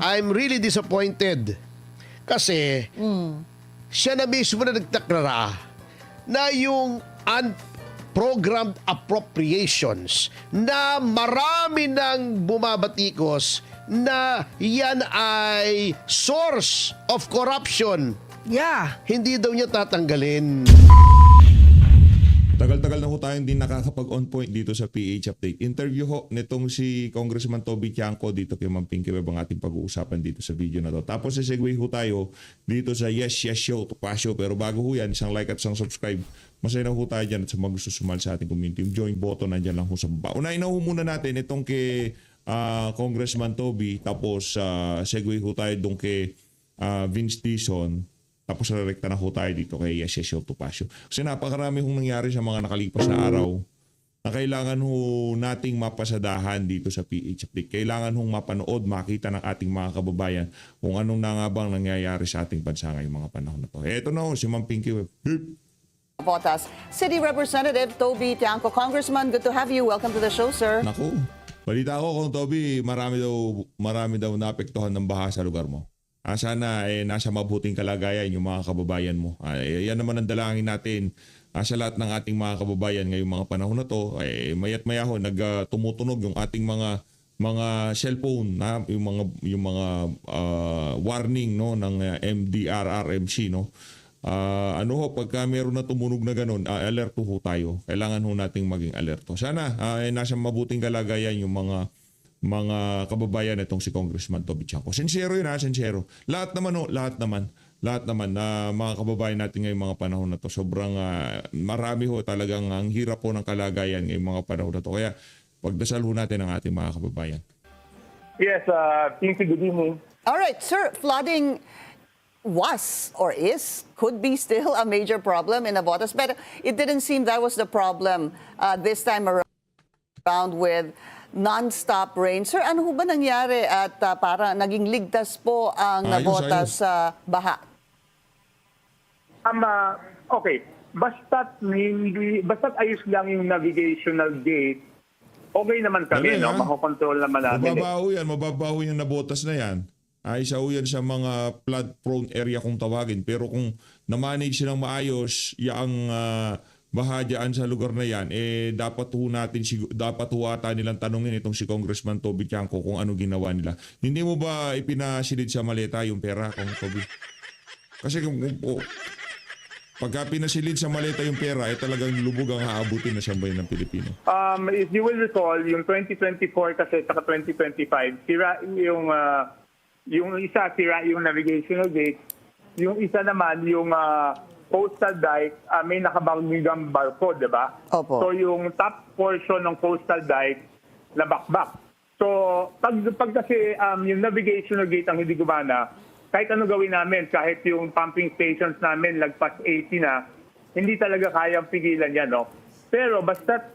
I'm really disappointed. Kasi, siya na mismo na nagtakrara na yung unprogrammed appropriations na marami nang bumabatikos na yan ay source of corruption. Yeah. Hindi daw niya tatanggalin. Tagal-tagal na ho tayong din nakakapag-on point dito sa PH Update. Interview ho nitong si Congressman Toby Tiangco dito kay Ma'am Pinky Web ang ating pag-uusapan dito sa video na to. Tapos segue ho tayo dito sa Yes Show, Tupa Show. Pero bago ho yan, isang like at isang subscribe. Masaya na ho tayo dyan at sa mga gusto sumali sa ating community. Yung join button nandyan lang ho sa baba. Unahin na ho muna natin itong kay Congressman Toby. Tapos segue ho tayo doon kay Vince Dizon. Tapos rerekta na ho tayo dito kay Yes Show Tupasio. Kasi napakarami hong nangyari sa mga nakalipas na araw na kailangan ho nating mapasadahan dito sa PH Update. Kailangan hong mapanood, makita ng ating mga kababayan kung anong na nga bang nangyayari sa ating bansa ngayong mga panahon na to. Eto na ho, si Ma'am Pinky Web. Botas. City Representative Toby Tiangco. Congressman, good to have you. Welcome to the show, sir. Naku, balita ko kung Toby, marami daw naapektuhan ng baha sa lugar mo. Sana nasa mabuting kalagayan yung mga kababayan mo. Yan naman ang dalangin natin sa lahat ng ating mga kababayan ngayong mga panahon na to. Mayat maya ho tumutunog yung ating mga cellphone na yung mga warning no ng MDRRMC no. Pagka meron na tumunog na ganun, alerto ho tayo. Kailangan ho nating maging alerto. Sana nasa mabuting kalagayan yung mga kababayan itong si Congressman Toby Tiangco. Sincero yun sincero. Lahat naman na mga kababayan natin ngayong mga panahon na to. Sobrang marami ho talagang ang hirap po ng kalagayan ngayong mga panahon na to. Kaya pagdasal ho natin ang ating mga kababayan. Yes, thank you. Good evening. All right, sir. Flooding could be still a major problem in Navotas. But it didn't seem that was the problem this time around with non-stop rain. Sir, ano ho ba nangyari at para naging ligtas po ang Navotas sa baha? Okay. Basta't ayos lang yung navigational gate, okay naman kami, no? Makokontrol naman natin. Mababaho yung Navotas na yan. Isa ho yan sa mga flood-prone area kung tawagin. Pero kung na-manage silang maayos, yung baha dyan sa lugar na yan, dapat ho ata nilang tanongin itong si Congressman Toby Tiangco kung ano ginawa nila. Hindi mo ba ipinasilid sa maleta yung pera, Kong Toby? Kasi pagka pinasilid sa maleta yung pera, talagang lubog ang haabutin na sambayan ng Pilipino. If you will recall, yung 2024 kasi saka 2025, sira yung isa sira yung navigational gate, yung isa naman yung coastal dike, may nakabanggang barcode, di ba? Opo. So yung top portion ng coastal dike, nabakbak. So pag kasi yung navigational gate ang hindi gumana, kahit ano gawin namin, kahit yung pumping stations namin lagpas 80 na, hindi talaga kayang pigilan yan, no? Pero basta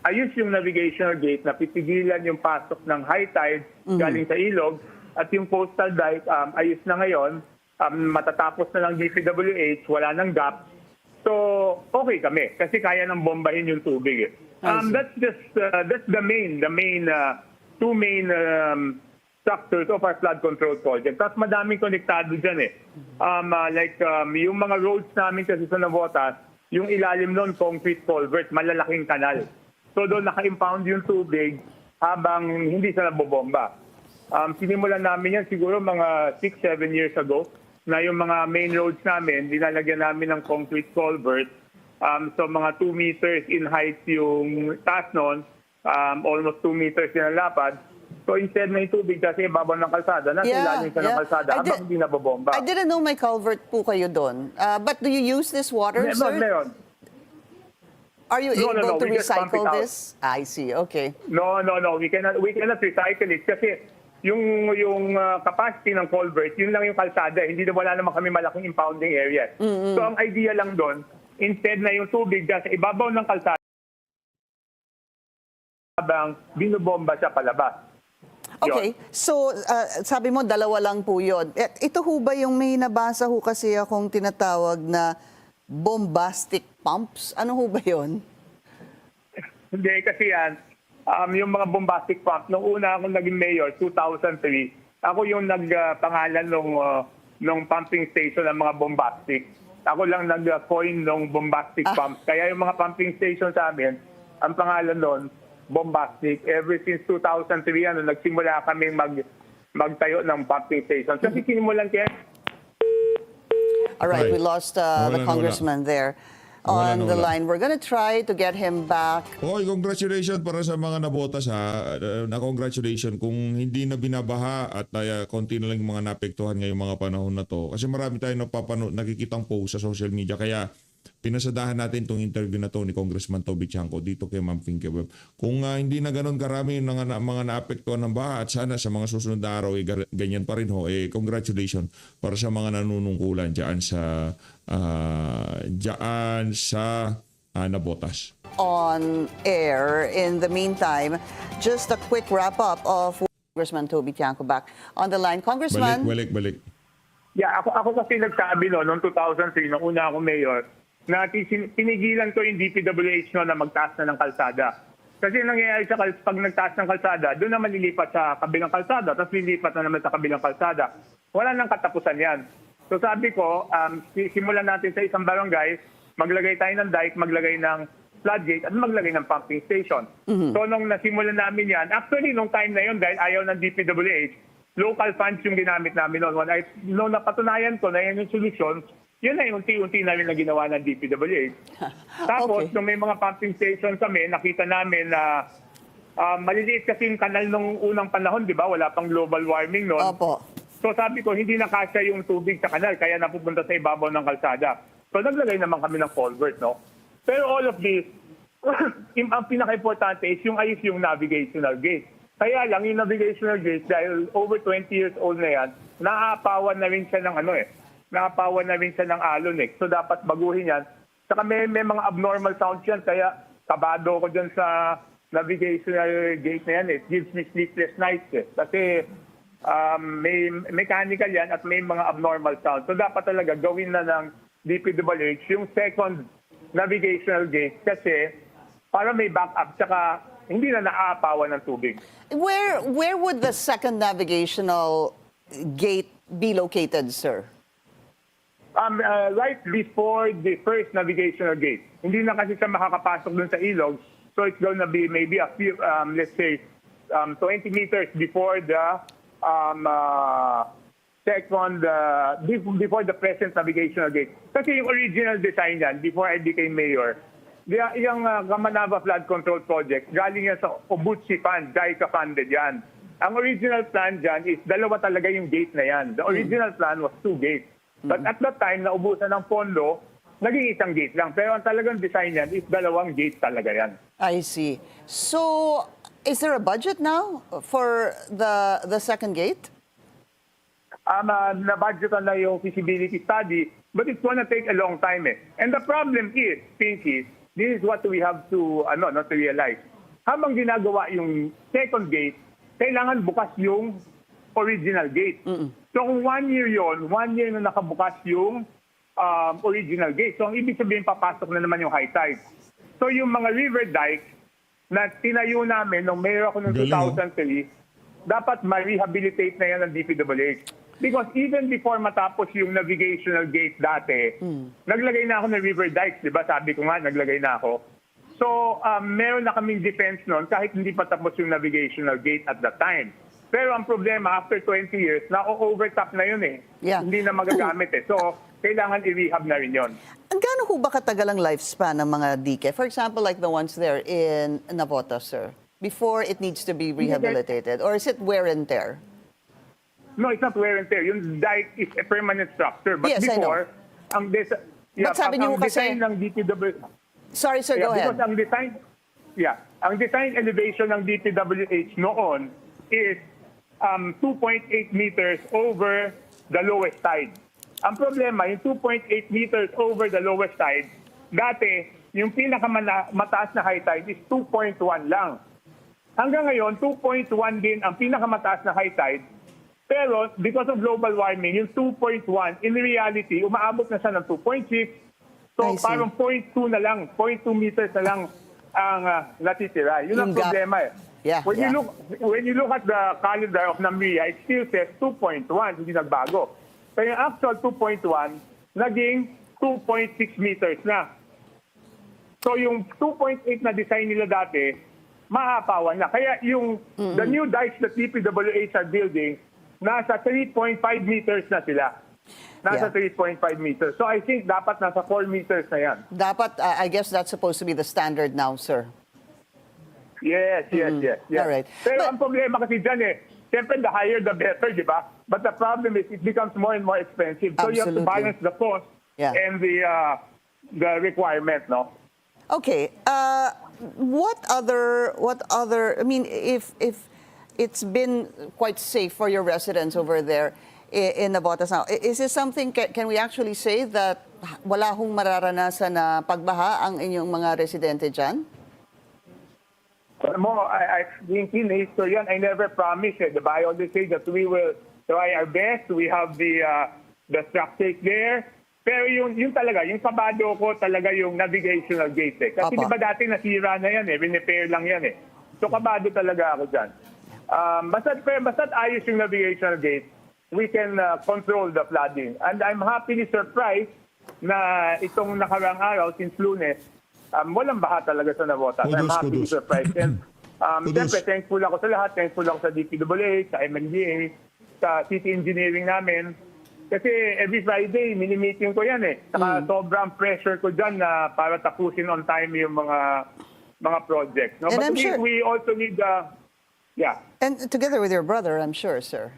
ayos yung navigational gate na pipigilan yung pasok ng high tide galing sa ilog, at yung coastal dike ayos na ngayon, matatapos na ng DPWH, wala nang gap. So, okay kami kasi kaya nang bombahin yung tubig. That's the two main structures of our flood control project. Tapos madaming konektado dyan yung mga roads namin kasi sa Navotas, yung ilalim nun, concrete culvert, malalaking kanal. So doon naka-impound yung tubig habang hindi sa nabobomba. Sinimulan namin yan siguro mga 6-7 years ago, na yung mga main roads namin, dinalagyan namin ng concrete culvert. So mga 2 meters in height yung taas nun, almost 2 meters yung lapad. So instead na yung tubig kasi babaw ng kalsada, nasa ilalim siya ng kalsada habang hindi nabobomba. I didn't know may culvert po kayo doon. But do you use this water, sir? Meron. Are you able to We just pump recycle it out. this? I see, okay. No. We cannot recycle it kasi yung capacity ng culvert, yun lang yung kalsada. Hindi na wala naman kami malaking impounding area. So ang idea lang doon, instead na yung tubig sa ibabaw ng kalsada, habang binubomba siya palabas. Okay, so sabi mo dalawa lang po yun. Ito ho ba yung may nabasa ho kasi akong tinatawag na bombastic pumps? Ano ho ba yun? Hindi, kasi yan, yung mga bombastic pump, nung una akong naging mayor, 2003, Ako yung nagpangalan nung pumping station ng mga bombastic. Ako lang nag-coin ng bombastic pumps. Kaya yung mga pumping station sa amin, ang pangalan nun, bombastic. Ever since 2003, nagsimula kami magtayo ng pumping station. Kasi sinimulan kaya All right, Right. we lost Nawala, the congressman there Nawala, on the nawala. line. We're going to try to get him back. Oy, congratulations para sa mga nabotas ha. Na congratulations kung hindi na binabaha at konti na lang yung mga naapektuhan ngayong mga panahon na to. Kasi marami tayong nakikitang post sa social media. Kaya pinasadahan natin tong interview na to ni Congressman Toby Chanco dito kay Ma'am Pinky Webb. Kung hindi na ganoon karami ng mga naapektuhan ng baha at sana sa mga susunod na araw ganyan pa rin ho. Congratulations para sa mga nanunungkulan diyan sa nabotas. On air. In the meantime, just a quick wrap-up of Congressman Toby Tiangco back on the line. Congressman, Balik. Yeah, ako kasi nagsabi noong 2003, nung una ako mayor, na tinigilan ko yung DPWH na magtaas na ng kalsada. Kasi nangyayari pag nagtaas ng kalsada, doon na malilipat sa kabilang kalsada, tapos lilipat na naman sa kabilang kalsada. Wala nang katapusan yan. So sabi ko, simulan natin sa isang barangay, maglagay tayo ng dike, maglagay ng floodgate, at maglagay ng pumping station. So nung nasimulan namin yan, actually nung time na yun, dahil ayaw ng DPWH, local funds yung ginamit namin noon. Nung napatunayan ko na yan yung solusyon, yun na yung unti-unti namin na ginawa ng DPWH. Tapos, Okay. nung may mga pumping station kami, nakita namin na maliliit kasi yung kanal nung unang panahon, di ba? Wala pang global warming noon. opo. So sabi ko, hindi na kasya yung tubig sa kanal, kaya napupunta sa ibabaw ng kalsada. So naglagay naman kami ng culvert, no? Pero all of this, ang pinaka-importante is yung ayos yung navigational gate. Kaya lang yung navigational gate, dahil over 20 years old na yan, naapawan na rin siya ng naapawan na rin siya ng alon eh. So dapat baguhin yan. Saka may mga abnormal sounds yan, kaya kabado ko dyan sa navigational gate na yan eh. It gives me sleepless nights eh. Kasi may mechanical yan at may mga abnormal sounds. So dapat talaga gawin na ng DPWH yung second navigational gate kasi para may backup tsaka hindi na naaapawan ng tubig. Where would the second navigational gate be located, sir? Right before the first navigational gate. Hindi na kasi siya makakapasok dun sa ilog. So it's going to be maybe a few, let's say, 20 meters before the before the present navigational gate. Kasi yung original design yan, before I became mayor, yung Kamanava Flood Control Project, galing yan sa Obutsi Fund, JICA funded yan. Ang original plan dyan is dalawa talaga yung gate na yan. The original plan was 2 gates. But at that time, naubusan ng pondo, naging isang gate lang. Pero ang talagang design yan is 2 gate talaga yan. I see. So, is there a budget now for the second gate? Na-budgetan na yung feasibility study, but it's gonna take a long time eh. And the problem is, Pinky, this is what we have to not to realize. Habang ginagawa yung second gate, kailangan bukas yung original gate. So kung 1 year yon, 1 year na nakabukas yung original gate. So ang ibig sabihin, papasok na naman yung high tide. So yung mga river dike na tinayo namin nung mayor ako noong Galing, 2003, dapat ma-rehabilitate na yan ng DPWH. Because even before matapos yung navigational gate dati, naglagay na ako ng river dikes, di ba? Sabi ko nga, naglagay na ako. So, meron na kaming defense noon kahit hindi pa tapos yung navigational gate at that time. Pero ang problema, after 20 years, na-overtop na yun eh. Yeah. Hindi na magagamit eh. So, kailangan i-rehab na rin yun. Ang gaano ho ba katagal ang lifespan ng mga dike? For example, like the ones there in Navotas, sir, before it needs to be rehabilitated? Or is it wear and tear? No, it's not wear and tear. Yung dike is a permanent structure. But Yes, I know. before, ang But sabi niyo kasi- design ng DPWH... Sorry, sir, go ahead. Because ang design elevation ng DPWH noon is 2.8 meters over the lowest tide. Ang problema, yung 2.8 meters over the lowest tide, dati, yung pinakamataas na high tide is 2.1 lang. Hanggang ngayon, 2.1 din ang pinakamataas na high tide. Pero because of global warming, yung 2.1, in reality, umaabot na siya ng 2.6. So I see. parang 0.2 na lang, 0.2 meters na lang ang natitira. Yun ang Yung gap. problema eh. Yeah, When yeah. you look at the calendar of NAMRIA, it still says 2.1, hindi nagbago. Pero yung actual 2.1, naging 2.6 meters na. So yung 2.8 na design nila dati, maapawan na. Kaya yung the new dikes that DPWH are building, nasa 3.5 meters na sila. Nasa Yeah. 3.5 meters. So I think dapat nasa 4 meters na yan. Dapat, I guess that's supposed to be the standard now, sir. Yes. Alright. Pero But- ang problema kasi dyan siyempre the higher the better, di ba? But the problem is it becomes more and more expensive. So you have to Absolutely. balance the cost Yeah. and the requirement, no? Okay. What other? I mean, if it's been quite safe for your residents over there in Navotas now, is this something? Can we actually say that wala hong mararanasan na pagbaha ang inyong mga residente dyan? Alam mo, I think in history yan, I never promise diba? I always say that we will try our best. We have the structures there. Pero yung talaga, yung kabado ko talaga yung navigational gate. Kasi Apa. di ba dati nasira na yan repair lang yan So kabado talaga ako dyan. Basta't ayos yung navigational gate, we can control the flooding. And I'm happily surprised na itong nakarang araw, since Lunes, walang baha talaga sa Navotas. I'm happily surprised. And siyempre, thankful ako sa lahat. Thankful ako sa DPWH, sa MNDA, sa city engineering namin. Kasi every Friday, mini-meeting ko yan Saka sobrang pressure ko dyan na para tapusin on time yung mga projects. No? And But I'm sure- we also need And together with your brother, I'm sure, sir.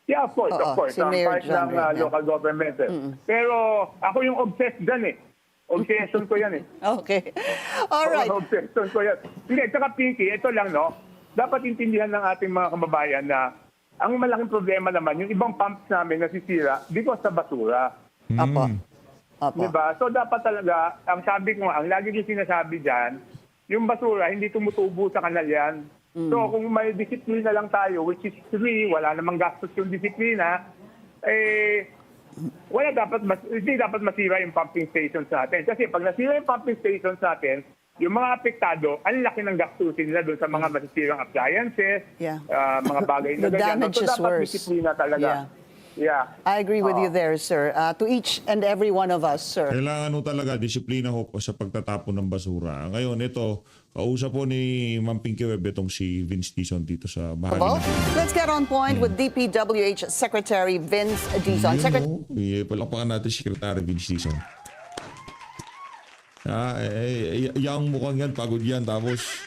Yeah, of course. Si Ang Mayor part John ng Ray, yeah. local government. Pero ako yung obsessed dyan Obsession ko yan Okay. All right. Obsession ko yan. Hindi, tsaka Pinky, ito lang dapat intindihan ng ating mga kababayan na ang malaking problema naman, yung ibang pumps namin nasisira because sa basura. Apo. Diba? So dapat talaga, ang sabi ko, ang lagi yung sinasabi dyan, yung basura, hindi tumutubo sa kanal yan. So kung may disiplina lang tayo, which is free, wala namang gastos yung disiplina, hindi dapat masira yung pumping stations natin. Kasi pag nasira yung pumping stations natin, yung mga apektado, ang laki ng gastusin nila doon sa mga masisirang appliances, Yeah. mga bagay na The ganyan. damage is dapat worse. disiplina talaga. Yeah. I agree with you there, sir. To each and every one of us, sir. Kailangan talaga disiplina ho sa pagtatapon ng basura. Ngayon, ito, kausap po ni Ma'am Pinky Webb itong si Vince Dizon dito sa bahagi Well, ng let's get on point with DPWH Secretary Vince Dizon. Palakpakan natin si Secretary Vince Dizon. Yang mukhang yan, pagod yan. Tapos,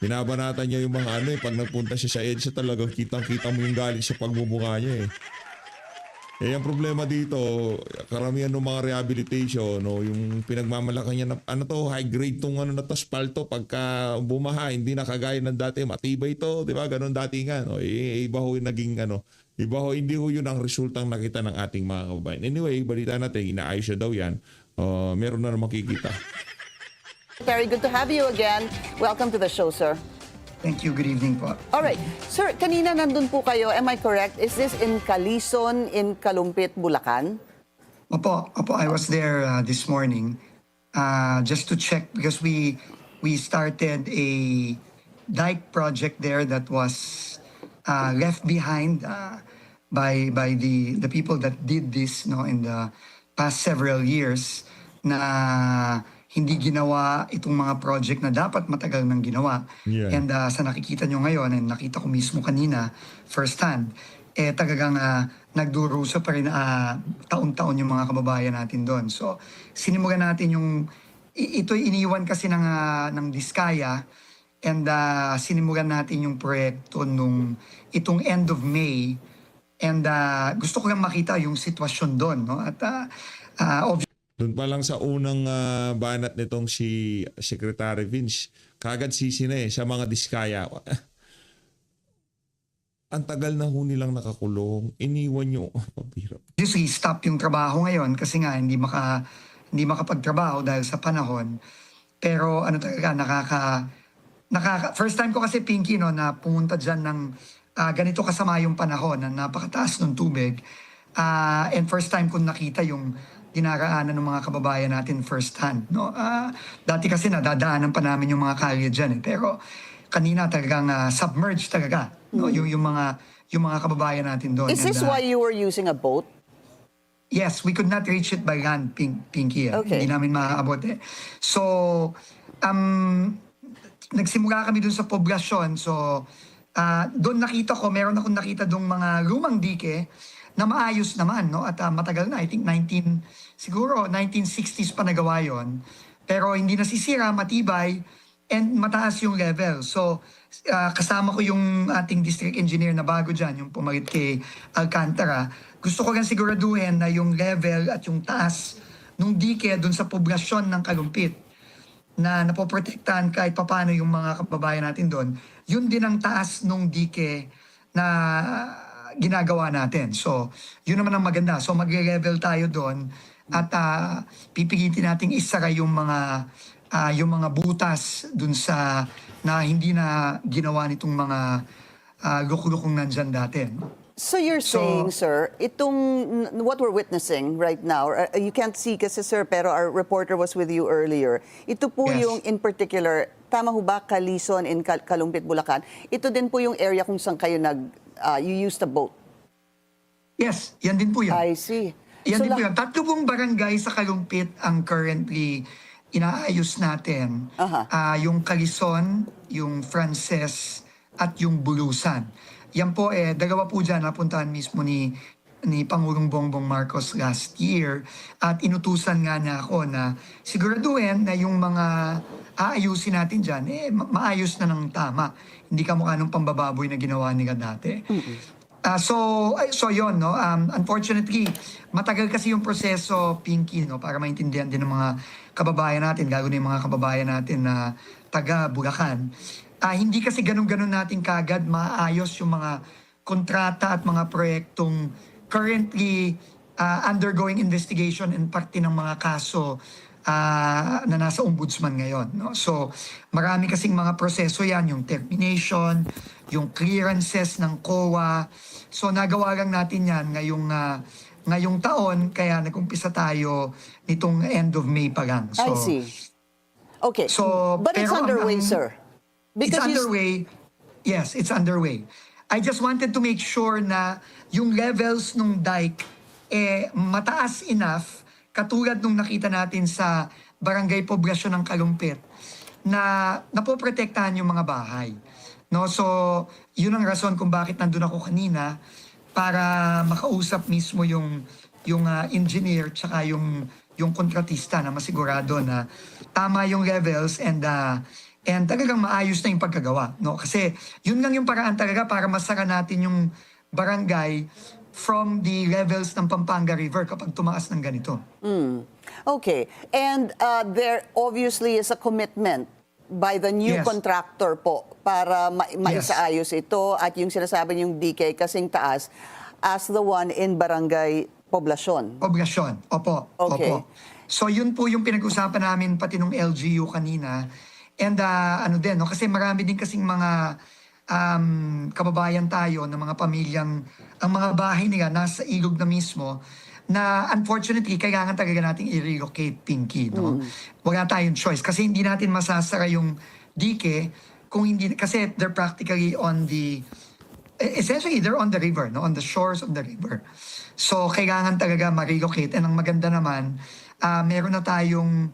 binabanatan niya yung mga pag nagpunta siya sa EDSA talagang kitang-kita mo yung galing sa pagmumukha niya ang problema dito, karamihan ng mga rehabilitation, yung pinagmamalaki niya na, high grade tong na asphalto, pagka bumaha, hindi na kagaya ng dati, matibay ito, di ba? Ganon dati nga, iba ho yung naging, iba ho, hindi ho yun ang resultang nakita ng ating mga kababayan. Anyway, balita natin, inaayos na daw yan, meron na makikita. Very good to have you again. Welcome to the show, sir. Thank you. Good evening po. All right. Sir, kanina nandun po kayo. Am I correct? Is this in Calison, in Kalumpit, Bulacan? Opo, I was there this morning just to check because we started a dike project there that was left behind by the people that did this in the past several years na hindi ginawa itong mga project na dapat matagal nang ginawa. Yeah. And sa nakikita nyo ngayon, and nakita ko mismo kanina, first hand, talagang nagdurusa pa rin taon-taon yung mga kababayan natin doon. So, sinimulan natin ito'y iniwan kasi ng Diskaya, and sinimulan natin yung proyekto itong end of May, and gusto ko lang makita yung sitwasyon doon. At Doon pa lang sa unang banat nitong si Secretary Vince, kagad sisi na sa mga Diskaya. Ang tagal na ho nilang nakakulong, iniwan nyo. Pabira. Obviously, stop yung trabaho ngayon kasi nga hindi makapagtrabaho dahil sa panahon. Pero talaga, first time ko kasi, Pinky, na pumunta dyan ng ganito kasama yung panahon na napakataas ng tubig. And first time ko nakita yung dinaraanan ng mga kababayan natin first hand. Dati kasi nadadaanan pa namin yung mga kalye dyan. Pero kanina talagang submerged talaga, no? Yung mga kababayan natin doon. Is this And, why you were using a boat? yes, we could not reach it by land, Pinky. Okay. Hindi namin maaabot eh. So, nagsimula kami dun sa poblasyon. So, doon nakita ko, meron akong nakita doon mga lumang dike na maayos naman, no? At matagal na, I think 1960s pa nagawa yon. Pero hindi nasisira, matibay, and mataas yung level. So, kasama ko yung ating district engineer na bago dyan, yung pumalit kay Alcantara. Gusto ko lang siguraduhin na yung level at yung taas nung dike dun sa poblasyon ng Kalumpit na napoprotektahan kahit papano yung mga kababayan natin doon, yun din ang taas nung dike na ginagawa natin. So, yun naman ang maganda. So, magre-level tayo doon at pipilitin nating isara yung mga butas dun sa na hindi na ginawa nitong mga lukong nandyan dati. So you're saying, sir, what we're witnessing right now, you can't see kasi sir, pero our reporter was with you earlier. Ito po Yes. yung in particular, tama ho ba, Kalison in Kalumpit, Bulacan? Ito din po yung area kung saan kayo you used a boat. Yes, yan din po yan. I see. Yan So din po yan. 3 pong barangay sa Kalumpit ang currently inaayos natin. Yung Kalison, yung Frances, at yung Bulusan. Yan po 2 po dyan napuntahan mismo ni Pangulong Bongbong Marcos last year at inutusan nga na ako na siguraduhin na yung mga aayusin natin dyan, maayos na ng tama. Hindi kamukha nung pambababoy na ginawa nila dati. So yun, no? Unfortunately, matagal kasi yung proseso, Pinky, no? Para maintindihan din ng mga kababayan natin, lalo na yung mga kababayan natin na taga Bulacan. Hindi kasi ganun-ganun natin kagad maayos yung mga kontrata at mga proyektong currently undergoing investigation and parte ng mga kaso na nasa ombudsman ngayon. No? So, marami kasing mga proseso yan, yung termination, yung clearances ng COA. So, nagawa lang natin yan ngayong taon, kaya nag-umpisa tayo nitong end of May pa lang. So, I see. Okay. So, But it's pero underway, ang- sir. It's underway. Yes, it's underway. I just wanted to make sure na yung levels nung dike mataas enough, katulad nung nakita natin sa barangay poblasyon ng Kalumpit, na napoprotektahan yung mga bahay. No, so yun ang rason kung bakit nandun ako kanina para makausap mismo yung engineer tsaka yung kontratista na masigurado na tama yung levels and talagang maayos na yung pagkagawa. No? Kasi yun lang yung paraan talaga para masara natin yung barangay from the levels ng Pampanga River kapag tumaas ng ganito. Okay. And there obviously is a commitment by the new Yes. contractor po para maisaayos ito at yung sinasabi yung DK kasing taas as the one in Barangay Poblacion. Poblasyon. Opo. Okay. Opo. So yun po yung pinag-usapan namin pati nung LGU kanina. And ano din, no? Kasi marami din kasing mga kababayan tayo ng mga pamilyang, ang mga bahay nila nasa ilog na mismo na unfortunately kailangan talaga nating i-relocate, Pinky. No? Wala tayong choice kasi hindi natin masasara yung dike kung hindi, kasi they're practically on the, essentially they're on the river, no? On the shores of the river. So kailangan talaga ma-relocate. And ang maganda naman, meron na tayong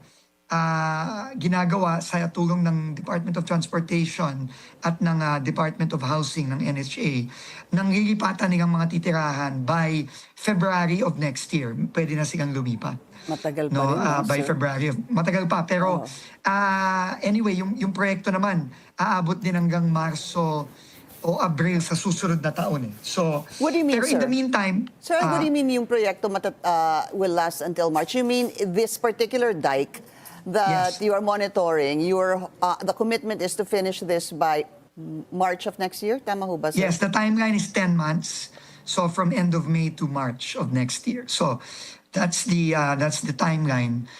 ginagawa sa tulong ng Department of Transportation at ng Department of Housing ng NHA nang lilipatan nilang mga titirahan by February of next year. Pwede na silang lumipat. Matagal pa No, rin, by sir. February. Matagal pa. Pero anyway, yung proyekto naman, aabot din hanggang Marso o Abril sa susunod na taon. So, What do you mean, pero in sir? the meantime, Sir, what do you mean yung proyekto will last until March? You mean this particular dike that Yes. you are monitoring, the commitment is to finish this by March of next year? Tama ho ba, sir? yes, the timeline is 10 months. So from end of May to March of next year. So that's the timeline.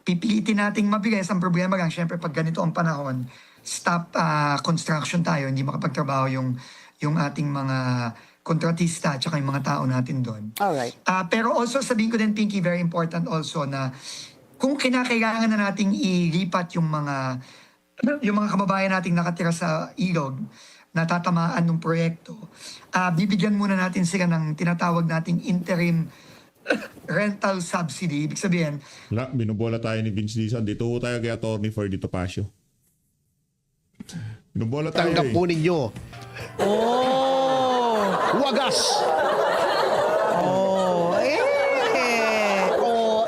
Pipilitin nating mabilis. Ang problema lang, syempre pag ganito ang panahon, stop construction tayo, hindi makapagtrabaho yung ating mga kontratista at saka yung mga tao natin doon. Alright. Pero also sabihin ko din, Pinky, very important also na kung kinakailangan na nating ilipat yung mga yung mga kababayan nating nakatira sa ilog, natatamaan ng proyekto, bibigyan muna natin sila ng tinatawag nating interim rental subsidy. Ibig sabihin, Binubola tayo ni Vince Dizon. Dito ho tayo kay Attorney Ferdy Topacio. Binubola tayo Tanggap po ninyo. Oh! Wagas! Oh! Oh!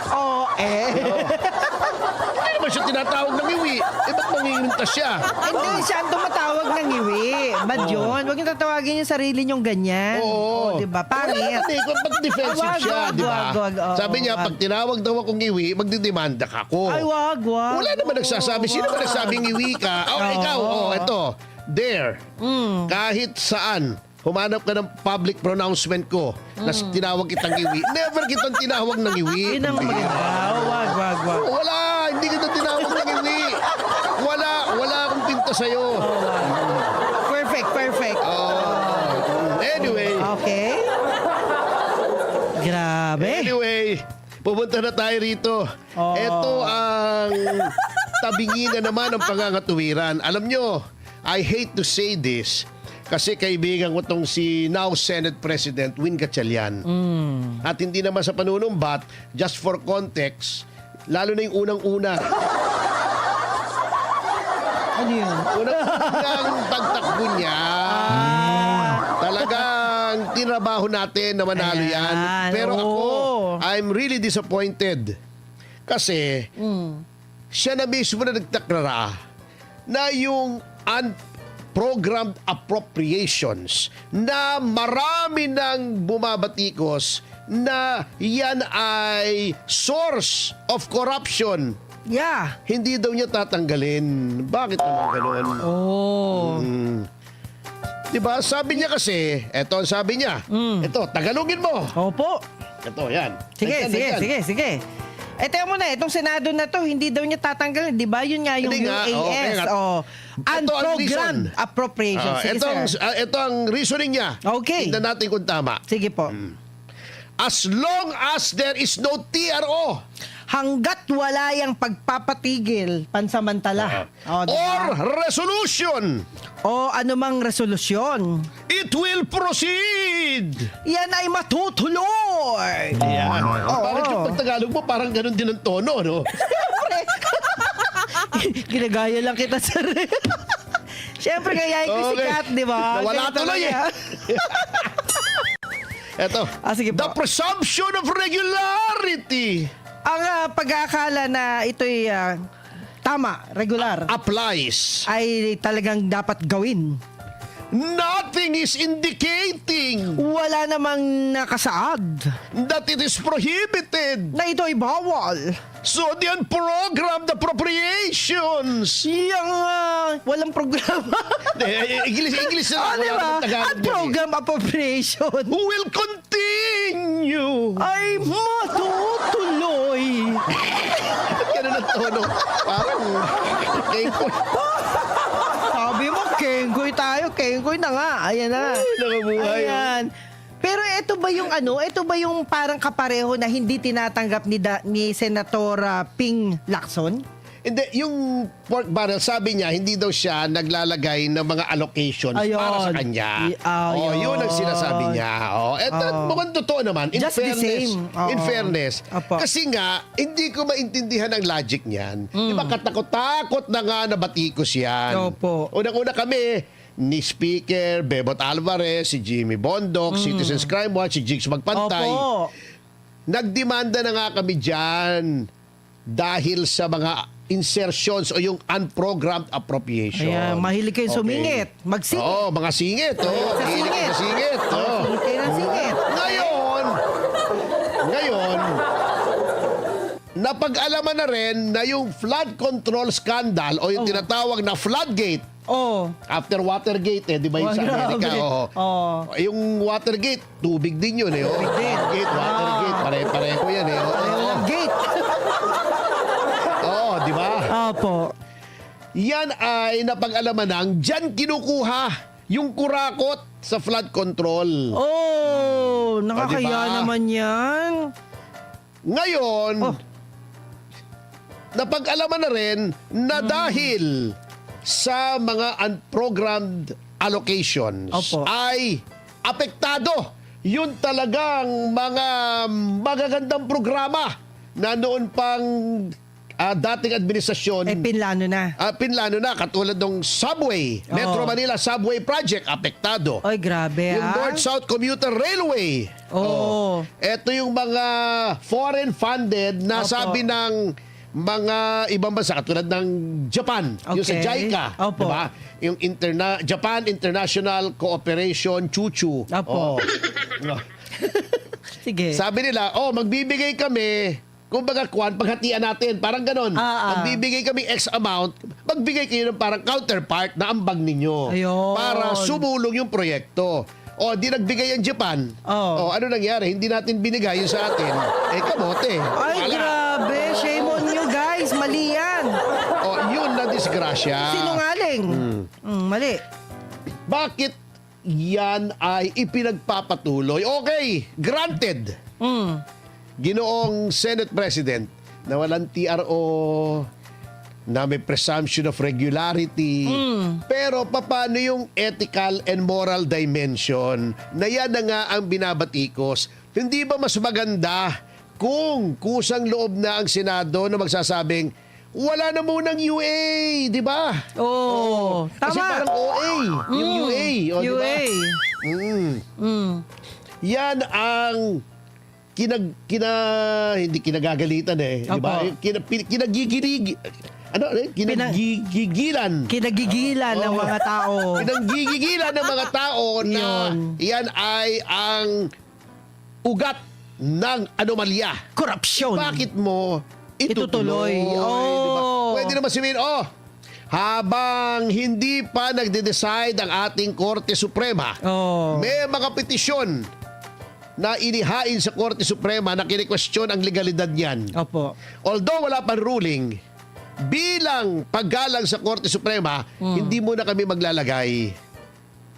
Oh! Ano naman siya tinatawag ng iwi? Ba't mangingintas siya? Hindi, siya ang tumatawag ng iwi. Bad yun. Huwag yung tatawagin yung sarili niyong ganyan. Oo. Diba? Pangit. Hindi, ba't defensive Wag, siya, wag, di ba? wag, oo, Sabi niya, wag. pag tinawag daw akong iwi, magdidemanda ka ko. Ay, wag. Wala naman nagsasabi. Sino ba nagsabing iwi ka? Ikaw, eto. There. Kahit saan, humanap ka ng public pronouncement ko na tinawag kitang iwi. Never kitang tinawag ng iwi. Yun ang maganda. Oh, wag. Wala, hindi kita tinawag ng iwi. Wala akong pinta sa'yo. Perfect. Anyway, Okay. Grabe. pupunta na tayo rito. Oh. Ito ang tabingi na naman ng pangangatuwiran. Alam nyo, I hate to say this, kasi kaibigan ko tong si now Senate President Win Gatchalian. At hindi naman sa panunumbat, just for context, lalo na yung unang-una. Ano yun? Unang pagtakbo niya, talagang tinabaho natin na manalo yan. Ayan, Pero ako, oo. I'm really disappointed. Kasi, siya na mismo na nagtakrara na yung unprogrammed appropriations na marami nang bumabatikos na yan ay source of corruption. Yeah. Hindi daw niya tatanggalin. Bakit naman gano'n? Oh. Diba? Sabi niya kasi, eto ang sabi niya. Ito, Tagalogin mo. Opo. Ito, yan. Sige. Ito muna, itong Senado na to, hindi daw niya tatanggalin. Di ba? Yun nga yung Hindi nga, UAS. okay nga. Oh. Ito ang Unprogrammed reason. appropriations. Sige, sir. Ito ang reasoning niya. Okay. Tingnan natin kung tama. Sige po. As long as there is no TRO Hanggat wala yung pagpapatigil pansamantala. Oh, or diba? resolution, O anumang resolusyon, it will proceed. yan ay matutuloy. Yan. Oo. Bakit yung pagtagalog mo parang ganun din ang tono, no? Ginagaya lang kita, sir. Siyempre, gayahin ko si Okay. Kat, di ba? Nawala Ganyan tuloy talaga. Ito. Sige po. The presumption of regularity Ang pag-aakala na ito'y tama, regular, applies. ay talagang dapat gawin. Nothing is indicating Wala namang nakasaad that it is prohibited. na ito'y bawal. So the unprogrammed appropriations. Yung walang programa. English na lang. Di ba? At program appropriation Will continue. ay matutuloy. Ganun ang tono. Parang Sabi mo, kengkoy tayo. Kengkoy na nga. Ayan na. nakabuhay. Ayan. Pero ito ba yung ito ba yung parang kapareho na hindi tinatanggap ni Senator Ping Lacson? Hindi, yung pork barrel, sabi niya, hindi daw siya naglalagay ng mga allocations Ayun. para sa kanya. Ayun. Yun ang sinasabi niya. Eto, mukhang totoo naman. In Just the fairness, same. Oo. in fairness. Apo. Kasi nga, hindi ko maintindihan ang logic niyan. Di ba, katakot-takot na nga na batikos yan. Opo. Unang-una kami, ni Speaker Bebot Alvarez, si Jimmy Bondoc, Citizens Crime Watch, si Jigs Magpantay. Opo. Nagdemanda na nga kami dyan dahil sa mga insertions o yung unprogrammed appropriation. Ayan, mahilig kayo sumingit. Magsingit. Oo, mga singit. Mahilig kayo sa singit. Mahilig kayo ng singit. Ngayon, napag-alaman na rin na yung flood control scandal o yung tinatawag na floodgate Oh. after Watergate, di ba yung sa Grabe. Amerika? Oh. Yung Watergate, tubig din yun. Tubig din. Watergate, Watergate, pare-pareho yan. Walang gate. Oo, di ba? Opo. Yan ay napag-alaman ng dyan kinukuha yung kurakot sa flood control. Oh, nakakaya diba? naman yan. Ngayon, Oh. napag-alaman na rin na dahil sa mga unprogrammed allocations Opo. ay apektado yun talagang mga magagandang programa na noon pang dating administrasyon Pinlano na. pinlano na, katulad ng subway, Metro Oo. Manila Subway Project, apektado. Oy, grabe Yung North-South Commuter Railway. Oo. Ito yung mga foreign funded na Opo. sabi ng mga ibang bansa katulad ng Japan, yung sa Okay. JICA, Opo. 'di ba? Yung Japan International Cooperation Chuchu. Opo. Sige. Sabi nila, magbibigay kami, kumbaga paghatian natin, parang ganon. Magbibigay kami X amount, magbigay kayo ng parang counterpart na ambag ninyo. Ayun. Para sumulong yung proyekto. Di nagbigay ang Japan. Oo. Ano nangyari? Hindi natin binigay yung sa atin. Kamote. Ay, Wala. grabe. Shame on you guys. Mali yan. Yun na disgrasya. Sinungaling. Mali. Bakit yan ay ipinagpapatuloy? Okay, granted. Ginoong Senate President na walang TRO, na may presumption of regularity. Pero paano yung ethical and moral dimension na yan na nga ang binabatikos? Hindi ba mas maganda kung kusang loob na ang Senado na magsasabing wala na munang UA, di ba? Oo. Kasi Tama. parang OA, yung UA. Di ba? UA. Yan ang hindi kinagagalitan di ba? Opo. Kinagigilan. Kinagigilan ng mga tao. Kinanggigilan ng mga tao na yan ay ang ugat ng anomalya. Korupsyon. Bakit mo itutuloy? Itutuloy. Diba? Oh. Pwede naman sabihin, habang hindi pa nagde-decide ang ating Korte Suprema, Oh. may mga petisyon na inihain sa Korte Suprema na kini-question ang legalidad niyan. Opo. Although wala pang ruling, bilang paggalang sa Korte Suprema, hindi muna kami maglalagay.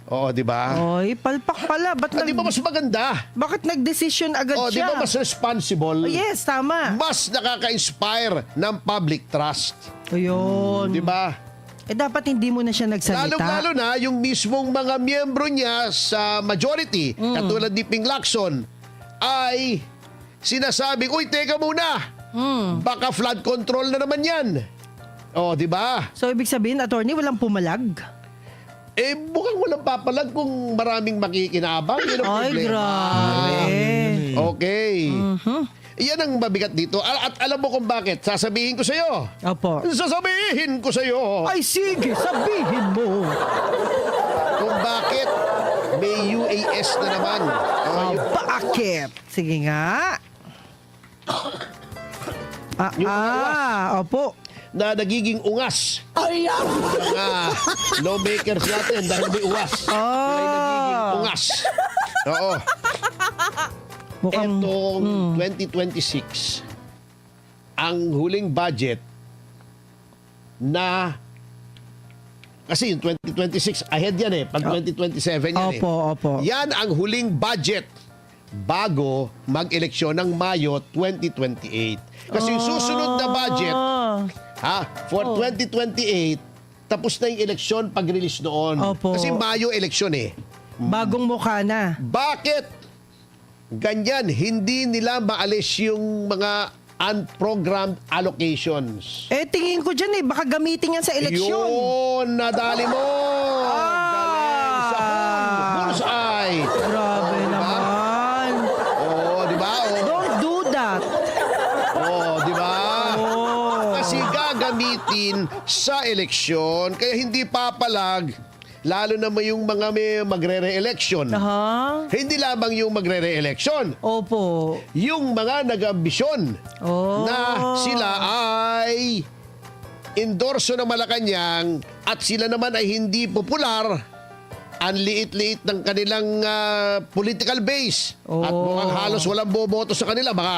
Oo, di ba? Oy, palpak pala. Di ba mas maganda? Bakit nag-decision agad Di siya? ba mas responsible? Oh, yes, tama. Mas nakaka-inspire ng public trust. Ayun. Di ba? Dapat hindi mo na siya nagsalita. Lalong-lalo na yung mismong mga miyembro niya sa majority, katulad ni Ping Lacson, ay sinasabing, uy, teka muna, baka flood control na naman yan. Di ba? So, ibig sabihin, attorney, walang pumalag? Mukhang walang papalag kung maraming makikinabang. Yun ang Ay, problema. grabe. Okay. Yan ang mabigat dito. At alam mo kung bakit. Sasabihin ko sa'yo. Opo. Sasabihin ko sa'yo. Ay, sige, sabihin mo. Kung bakit may UAS na naman. Bakit? Sige nga. Yung uwas. Opo. Na nagiging ungas. Mga lawmakers natin dahil may uwas. Sila ay nagiging ungas. Oo. Mukhang, Etong 2026, ang huling budget na, kasi yung 2026, ahead yan pag 2027 yan Opo. Yan ang huling budget bago mag-eleksyon ng Mayo 2028. Kasi yung susunod na budget, for 2028, tapos na yung eleksyon pag-release noon. Opo. Kasi Mayo eleksyon bagong mukha na. Bakit? Ganyan, hindi nila maalis yung mga unprogrammed allocations. Tingin ko dyan baka gamitin yan sa eleksyon. Yun, nadali mo. Galing sa bullseye. Grabe naman. Di ba? Don't do that. Di ba? Kasi gagamitin sa eleksyon, kaya hindi papalag, lalo na yung mga may magre-re-election. Hindi lamang yung magre-re-election. Opo. Yung mga nag-ambisyon na sila ay endorso ng Malacanang at sila naman ay hindi popular, ang liit-liit ng kanilang political base. At mukhang halos walang boboto sa kanila. Mga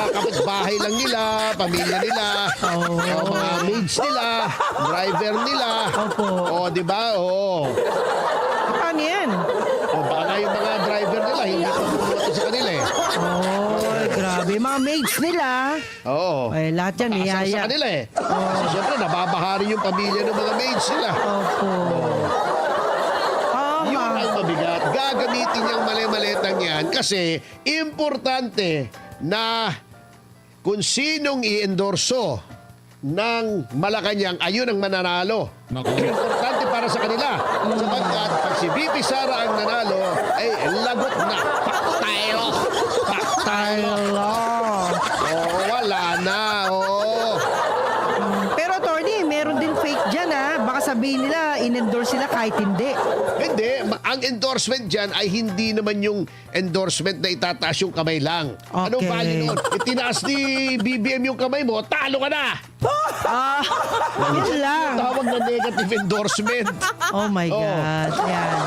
kapitbahay lang nila, pamilya nila, mga maids nila, driver nila. Di ba? Paano yan? Baka yung mga driver nila, hindi pa boboto sa kanila Grabe. Mga mga maids nila. Oo. Ay, lahat yan, Asar niyaya. sa kanila eh. Kasi syempre, nababahari yung pamilya ng mga maids nila. Opo. Yun ang mabigat. Gagamitin niyang mali-malitang yan kasi importante na kung sinong i-endorso ng Malacanang, ayun ang mananalo. Naku. Importante para sa kanila. Sapagkat pag si VP Sara ang nanalo, ay lagot na. Paktayo! Paktayo! Oo, wala na. Oo. Pero attorney, meron din fake dyan Baka sabihin nila, in-endorse sila kahit hindi. Hindi, ang endorsement dyan ay hindi naman yung endorsement na itataas yung kamay lang. Anong Okay. value nun? Itinaas ni BBM yung kamay mo, talo ka na! Yun lang. Tawag na negative endorsement. Oh my God. Yan.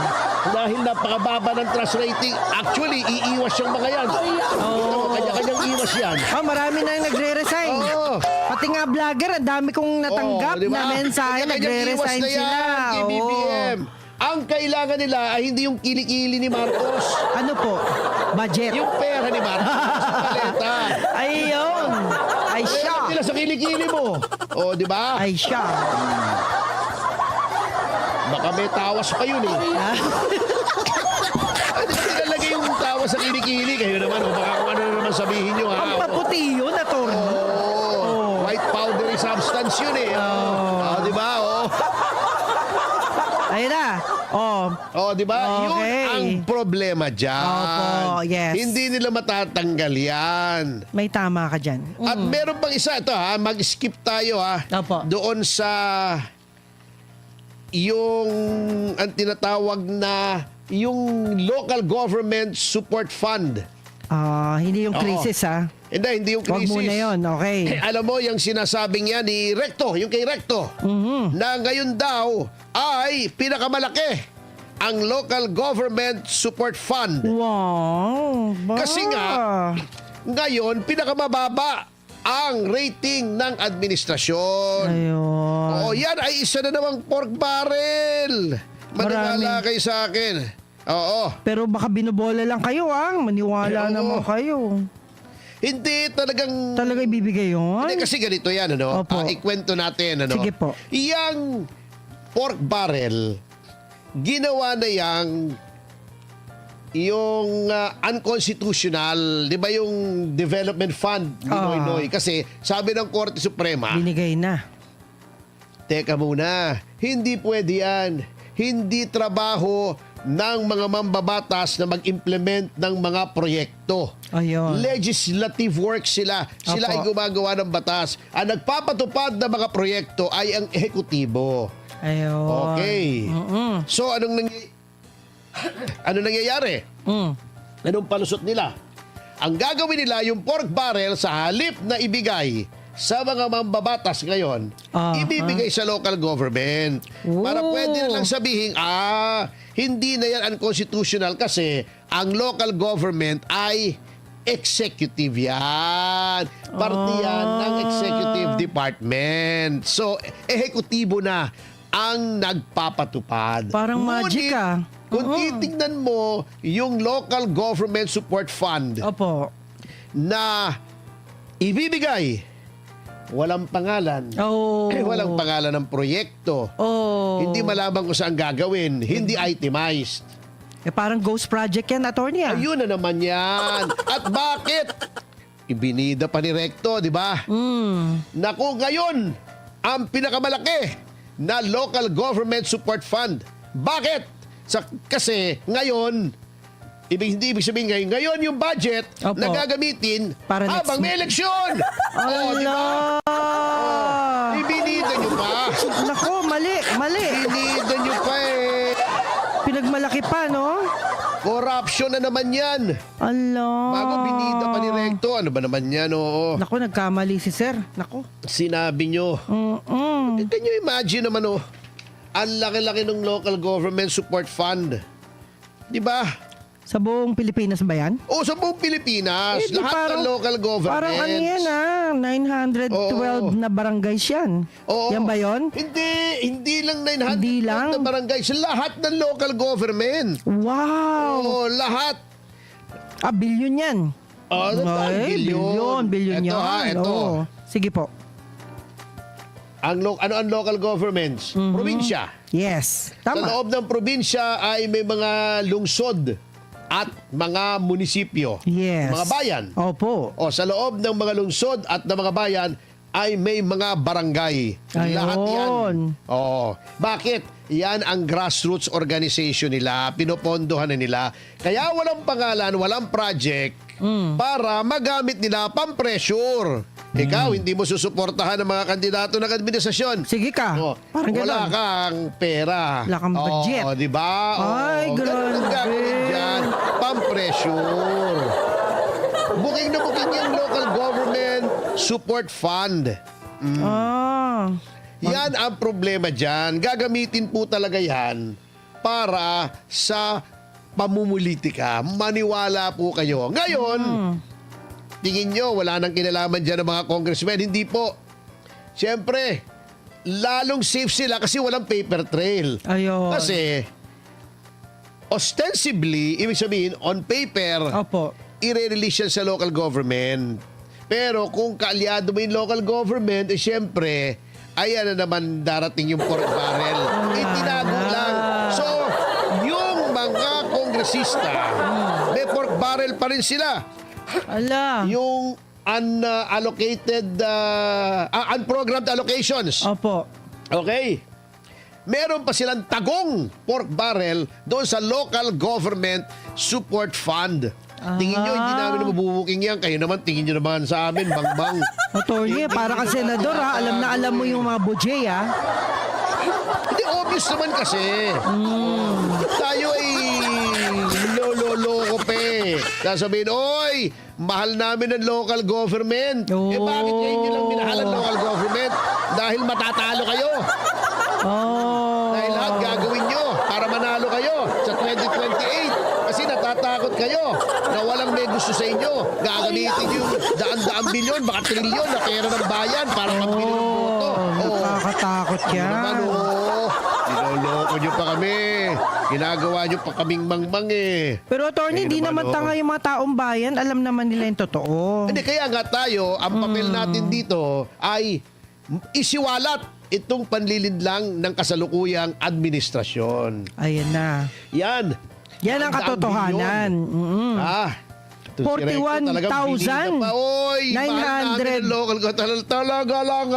Dahil napakababa ng trust rating, actually, iiwas yung mga yan. Oh. Kanya-kanyang iwas yan. Marami na yung nagre-resign. Oo. Pati nga vlogger, ang dami kong natanggap Oo, di ba? na mensahe, Kanya-kanyang nagre-resign iwas na sila. yan, kay Oo. BBM. Ang kailangan nila ay hindi yung kilikili ni Marcos. Ano po? Budget. Yung pera ni Marcos sa paleta. Ayun. Ay siya. Kaya nila sa kilikili mo. O, di ba? Ay siya. Baka may tawas pa yun eh. Ay, di ba nilalagay yung tawas sa kilikili? Kayo naman, o baka kung ano na naman sabihin nyo ha. Ang paputi yun, attorney. White powdery substance yun eh. Di ba? Ayun na. Di ba? Yun Okay. ang problema dyan. Opo, yes. Hindi nila matatanggal yan. May tama ka dyan. At meron pang isa, ito ha, mag-skip tayo ha. Opo. Doon sa yung ang tinatawag na yung local government support fund. Hindi yung Oo. crisis Hindi yung Huwag crisis. muna yun, okay. Alam mo, yung sinasabing yan ni Recto, yung kay Recto, na ngayon daw ay pinakamalaki ang local government support fund. Wow. Kasi nga, ngayon, pinakamababa ang rating ng administrasyon. Ayun. Oo, yan ay isa na namang pork barrel. Maniwala kayo sa akin. Oo. Pero baka binubola lang kayo Maniwala Oo. naman kayo. Hindi talagang... Talaga ibibigay yun? Hindi kasi ganito yan, ano? Opo. Ikwento natin, ano? Sige po. Yang pork barrel, ginawa na yung unconstitutional, di ba yung development fund ni Noynoy? Kasi sabi ng Korte Suprema, Binigay na. teka muna, hindi pwede yan. Hindi trabaho ng mga mambabatas na mag-implement ng mga proyekto. Ayun. Legislative work sila. Sila ay Opo. gumagawa ng batas. Ang nagpapatupad ng mga proyekto ay ang ehekutibo. Ayun. Okay. So, ano nangyayari? Anong palusot nila? Ang gagawin nila, yung pork barrel, sa halip na ibigay sa mga mambabatas ngayon, ibibigay sa local government. Para pwede nilang sabihin, hindi na yan unconstitutional kasi ang local government ay executive yan. Parte yan ng executive department. So, ehekutibo na ang nagpapatupad. Parang magic, Kung titignan mo yung local government support fund Opo. na ibibigay, walang pangalan. Walang pangalan ng proyekto. Hindi malaman kung saan gagawin. Hindi itemized. Parang ghost project yan, attorney Ayun na naman yan. At bakit? Ibinida pa ni Recto, di ba? Naku, ngayon, ang pinakamalaki na local government support fund. Bakit? Kasi ngayon, hindi ibig sabihin ngayon yung budget Opo. na gagamitin Para next habang may eleksyon. Di ba? Ibinida nyo pa. Nako, mali. Ibinida nyo pa eh. Pinagmalaki pa, no? Corruption na naman yan. Ala. Bago binida pa ni Recto, ano ba naman yan? Oo. Nako, nagkamali si sir. Nako. Sinabi nyo. Can you imagine naman ang laki-laki ng local government support fund. Di ba? Sa buong Pilipinas ba yan? Sa buong Pilipinas, Di lahat ng local government. Parang ano yan 912 na barangays yan. Oo. Yan ba yun? Hindi lang 900 Hindi lang? na barangay. Sa lahat ng local government. Wow! Lahat. Billion yan. Ay, bilyon Ito ha, yan. ito. Oo. Sige po. Ano ang local governments? Probinsya. Yes. Sa Tama. loob ng probinsya ay may mga lungsod at mga munisipyo. Yes. Mga bayan. Opo. O sa loob ng mga lungsod at ng mga bayan ay may mga barangay. Ayun. Lahat yan. Oo. Bakit? Yan ang grassroots organization nila. Pinopondohan na nila. Kaya walang pangalan, walang project para magamit nila pang-pressure. Ikaw, hindi mo susuportahan ng mga kandidato ng administrasyon. Sige ka. Oh, Parang wala gano'n. kang pera. Wala kang budget. Oh, di ba? Ay, ganun ang grabe. gagawin dyan. Pang-pressure. Booking na booking yung local government support fund. Ah. Yan ang problema dyan. Gagamitin po talaga yan para sa pamumulitika. Maniwala po kayo. Ngayon, tingin nyo, wala nang kinalaman dyan ng mga congressmen. Hindi po. Siyempre, lalong safe sila kasi walang paper trail. Ayun. Kasi, ostensibly, ibig sabihin, on paper, Opo. i-release yan sa local government. Pero kung kaalyado mo yung local government, eh syempre, ayan na naman darating yung pork barrel. Itinago lang. So, yung mga kongresista, may pork barrel pa rin sila. Ala. Yung unallocated, unprogrammed allocations. Opo. Okay? Meron pa silang tagong pork barrel doon sa local government support fund. Tingin nyo, hindi namin mabubuking yan. Kayo naman, tingin nyo naman sa amin, bang-bang. Attorney, para ka senador ha. Alam na alam mo yung mga budget ha. Hindi, obvious naman kasi. Tayo ay lolo-loko pa eh. Sasabihin, oy, mahal namin ang local government. Eh bakit ngayon nyo lang minahal ang local government? Dahil matatalo kayo. Oh. Dahil lahat gagawin nyo para manalo kayo sa 2028. Kasi natatakot kayo na walang may gusto sa inyo. Gagamitin yung daan-daang bilyon, baka trilyon na pera ng bayan para magbili ng boto. Nakakatakot yan. Naman, niloloko nyo pa kami. Ginagawa nyo pa kaming mangmang eh. Pero attorney, Kayo di naman, naman tanga yung mga taong bayan. Alam naman nila yung totoo. Hindi, kaya nga tayo, ang papel natin dito ay isiwalat itong panlilindlang ng kasalukuyang administrasyon. Ayan na. Yan. Yan ang katotohanan. Ito, si Recto talagang pinili pa. Oy, mahal namin ang local talaga lang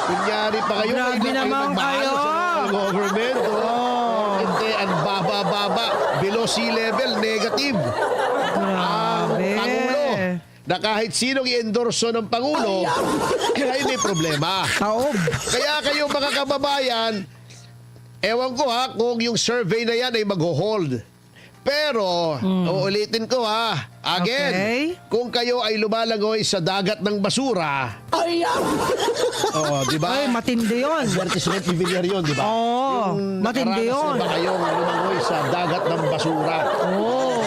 Kunyari pa kayo. Grabe kayo naman nagmahal kayo. sa local government. Hindi, ang baba-baba. Below sea level, negative. Grabe. Pangulo. Na kahit sinong i-endorso ng Pangulo, ay may problema. Taob. Kaya kayo mga kababayan, ewan ko kung yung survey na yan ay mag-hold. Pero, uulitin ko again, Okay. kung kayo ay lumalangoy sa dagat ng basura, oo, di ba? Ay, matindi yun. Advertisement ni Villar yun, di ba? Oo, Yung matindi nakaranas yun. na ba kayong lumangoy sa dagat ng basura? Oo.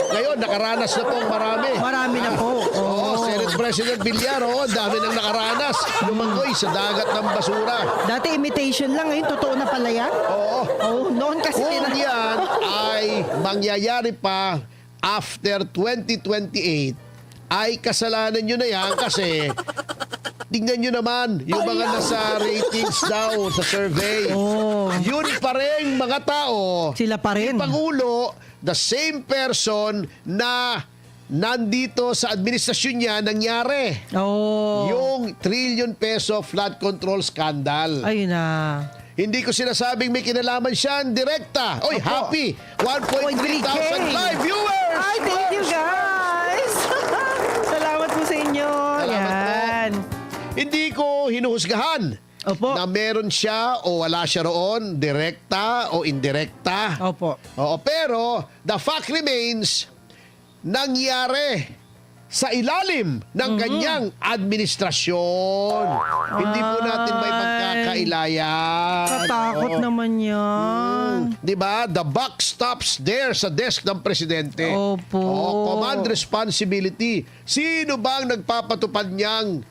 Ngayon, nakaranas na pong marami. Marami na po. Oo, Senate President Villar, dami nang nakaranas. Lumangoy sa dagat ng basura. Dati imitation lang, ngayon totoo na pala yan. Oo. Oh, noon kasi Kung yan ay mangyayari pa after 2028, ay kasalanan nyo na yan kasi tingnan nyo naman yung mga nasa ratings daw sa survey. Oh. Yun pa rin mga tao. Sila pa rin. Yung Pangulo, the same person na nandito sa administrasyon niya nangyari. Oh. Yung trillion peso flood control scandal. Ayun na. Hindi ko sinasabing may kinalaman siya direkta. Oy, Opo. happy! 1.3 thousand live viewers! Ay, thank you guys! Salamat po sa inyo. Salamat po. Yan. Hindi ko hinuhusgahan Opo. na meron siya o wala siya roon, direkta o indirekta. Opo. Oo, pero the fact remains, nangyari sa ilalim ng kanyang administrasyon. Hindi po natin may pagkakailayan. Katakot Oo. naman yan. Di ba? The buck stops there sa desk ng presidente. Opo. Command responsibility. Sino bang nagpapatupad niyang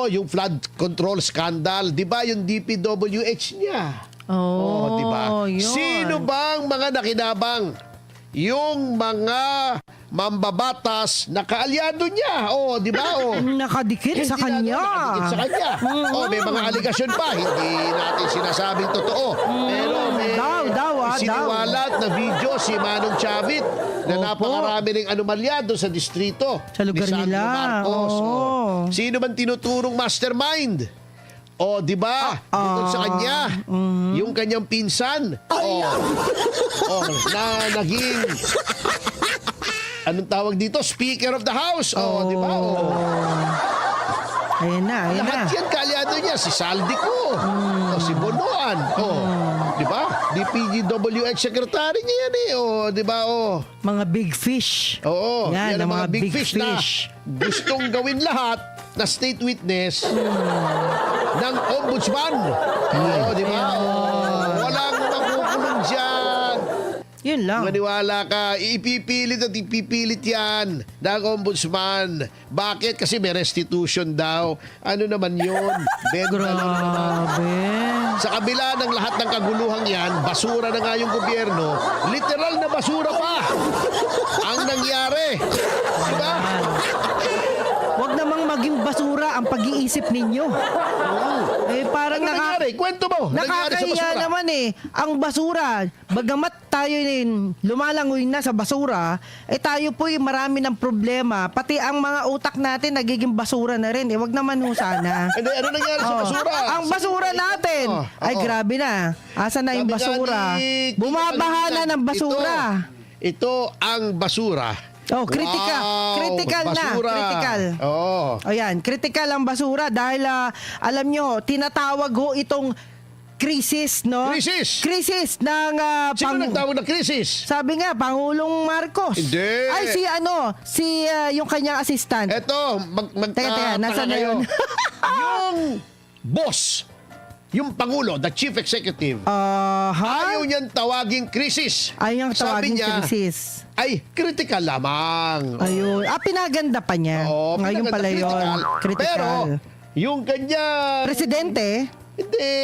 yung flood control scandal? Di ba yung DPWH niya? Oh, di ba? yun. Sino bang mga nakinabang? Yung mga mambabatas na kaalyado niya. O, di ba? O, Nakadikit sa Hindi kanya. na nakadikit sa kanya. O, may mga aligasyon pa. Hindi natin sinasabing totoo. Pero may Daw, siniwalat na video si Manong Chavit na napakarami ng anomalya doon sa distrito Sa lugar ni Sandro nila. Marcos. Oo. O, sino man tinuturong mastermind? O, di ba? Bukod sa kanya, yung kanyang pinsan. Na naging anong tawag dito? Speaker of the House. O, di ba? O, Ayan na. lahat yan kaalyado niya. Si Saldico. O, si Bonoan. O, di ba? DPGWH secretary niya yan eh. O, di ba? O, Mga big fish. oo. Yan, Yan ang mga big fish na fish. gustong gawin lahat na state witness ng ombudsman. Oo, di ba? O, walang makukulong dyan. Yun lang. Maniwala ka, ipipilit at ipipilit yan ng ombudsman. Bakit? Kasi may restitution daw. Ano naman yun? Benta lang naman. Grabe. Sa kabila ng lahat ng kaguluhang yan, basura na nga yung gobyerno, literal na basura pa ang nangyari. Diba? Huwag namang maging basura ang pag-iisip ninyo. Eh parang Ano nangyari? Kwento mo. Nangyari sa nakakahiya basura. naman eh. Ang basura, bagamat tayo lumalangoy na sa basura, eh tayo po marami ng problema. Pati ang mga utak natin nagiging basura na rin. Eh wag naman ho sana. Ano nangyari sa Oh, basura? Ang basura natin. Oh, Ay oo. grabe na. Asa na yung Sabi nga basura? ni Tito Bumabaha na Balikan, ng basura. Ito ang basura. Oh, critical. Critical na. basura. Critical. Oo. O yan, critical ang basura dahil alam nyo, tinatawag ho itong krisis, no? Krisis? Krisis ng Sino nagtawag ng krisis? sabi nga, Pangulong Marcos. Hindi. Ay, yung kanyang assistant. Eto, Teka, nasaan na yun? Yung boss, yung Pangulo, the Chief Executive, Ha? ayaw niyang tawaging krisis. Ayaw Sabi tawagin niya, krisis. ay, critical lamang. Ayun. Pinaganda pa niya. Oo, Ngayon pinaganda, pala yun. Critical. Pero, yung kanya... Presidente, Hindi.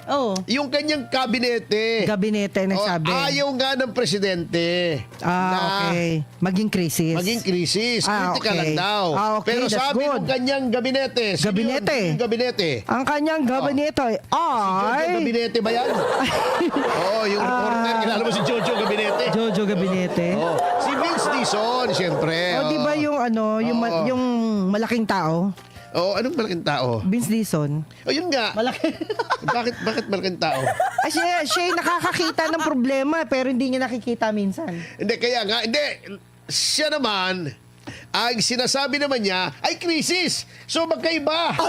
Oo. Yung kanyang kabinete. gabinete nagsabi. Ayaw nga ng presidente na Okay. Maging krisis. maging krisis. Ah, Critical okay. lang daw. Okay, Pero that's sabi good. ng kanyang gabinete. Sino Gabinete? yung gabinete? Ang kanyang gabinete Jojo ay... Gabinete ba yan? Oo, yung reporter. Kilala mo si Jojo Gabinete? Jojo Gabinete. Oo. Si Vince Dizon, siyempre. O, di ba yung Oo. yung malaking tao? Oo, anong malaking tao? Vince Dizon. O, yun nga. Malaki. Bakit malaking tao? Ay, siya yung nakakakita ng problema pero hindi niya nakikita minsan. Hindi, kaya nga, hindi. Siya naman, ay sinasabi naman niya, ay krisis. So, magkaiba.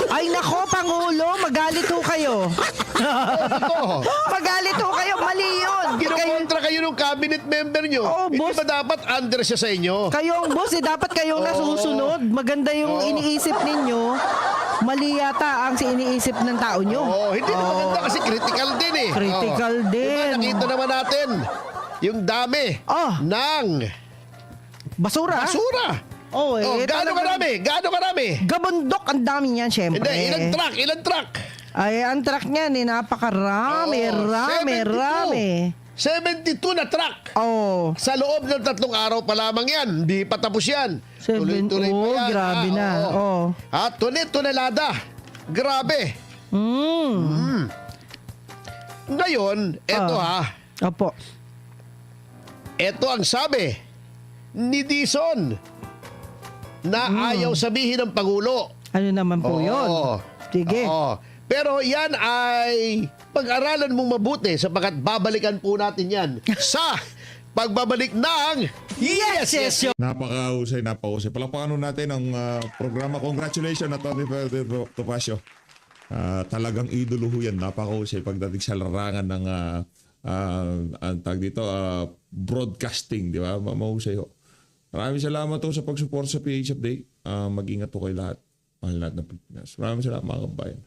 Ay nako, Pangulo, magalit ho kayo. Ito. Magalit ho kayo, mali yun. Kinukontra kayo ng cabinet member nyo. Oo, Hindi boss. ba dapat under siya sa inyo? Kayong boss, dapat kayong nasusunod. Maganda yung iniisip ninyo. Mali yata ang iniisip ng tao nyo. Oh, hindi na maganda kasi critical din eh. Critical Oh. din. Diba, nakita naman natin yung dami ng Basura. basura. Oh, Gaano karami? Gaano karami? Gabundok ang dami niyan, syempre. Hindi, ilang truck? Ay, ang truck niyan, napakarami, Oo, rami. 72 na truck. Oh. Sa loob ng 3 araw pa lamang yan. Hindi pa tapos yan. Tuloy-tuloy pa yan. Grabe na. Oo. At tonelada. Grabe. Ngayon, eto Opo. Eto ang sabi ni Dizon na ayaw sabihin ng Pangulo. Ano naman po yun? Sige. Oo. Pero yan ay pag-aralan mong mabuti sapagkat babalikan po natin yan sa pagbabalik ng Yes, Yes, Yes. Napakahusay. Palakpakan natin ang programa. Congratulations na Tony Topacio. Talagang idolo ho yan. Napakahusay pagdating sa larangan ng ang tag dito, broadcasting, di ba? Mahusay ho. Maraming salamat ho sa pag-support sa PH Update. Mag-ingat ho kayo lahat. Mahal lahat ng Pilipinas. Maraming salamat mga kabayan.